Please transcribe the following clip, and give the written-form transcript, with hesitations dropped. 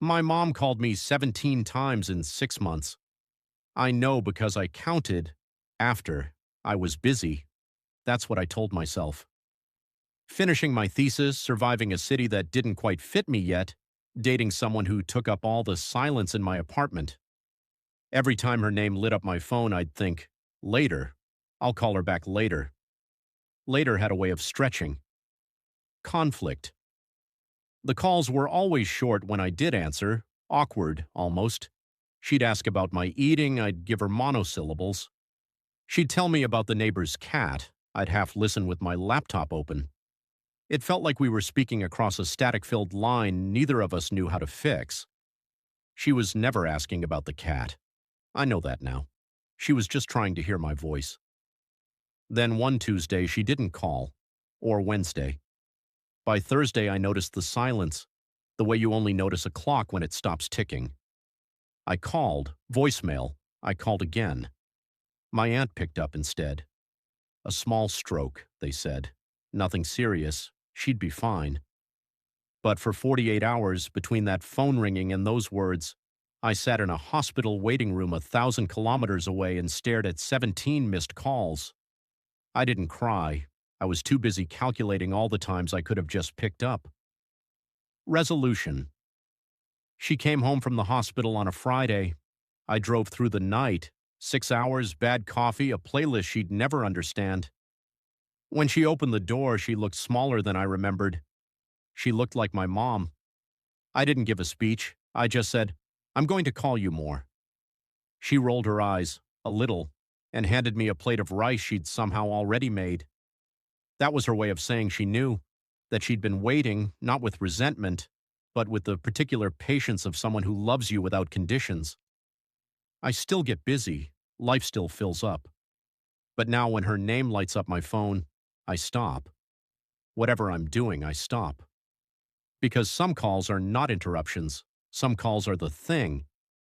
My mom called me 17 times in 6 months. I know because I counted after I was busy. That's what I told myself. Finishing my thesis, surviving a city that didn't quite fit me yet, dating someone who took up all the silence in my apartment. Every time her name lit up my phone, I'd think, later. I'll call her back later. Later had a way of stretching. Conflict. The calls were always short when I did answer, awkward almost. She'd ask about my eating, I'd give her monosyllables. She'd tell me about the neighbor's cat, I'd half listen with my laptop open. It felt like we were speaking across a static-filled line neither of us knew how to fix. She was never asking about the cat. I know that now. She was just trying to hear my voice. Then one Tuesday she didn't call, or Wednesday. By Thursday I noticed the silence, the way you only notice a clock when it stops ticking. I called, voicemail. I called again. My aunt picked up instead. A small stroke, they said. Nothing serious. She'd be fine. But for 48 hours between that phone ringing and those words, I sat in a hospital waiting room 1,000 kilometers away and stared at 17 missed calls. I didn't cry. I was too busy calculating all the times I could have just picked up. Resolution. She came home from the hospital on a Friday. I drove through the night. 6 hours, bad coffee, a playlist she'd never understand. When she opened the door, she looked smaller than I remembered. She looked like my mom. I didn't give a speech. I just said, "I'm going to call you more." She rolled her eyes, a little, and handed me a plate of rice she'd somehow already made. That was her way of saying she knew, that she'd been waiting, not with resentment, but with the particular patience of someone who loves you without conditions. I still get busy. Life still fills up. But now when her name lights up my phone, I stop. Whatever I'm doing, I stop. Because some calls are not interruptions. Some calls are the thing.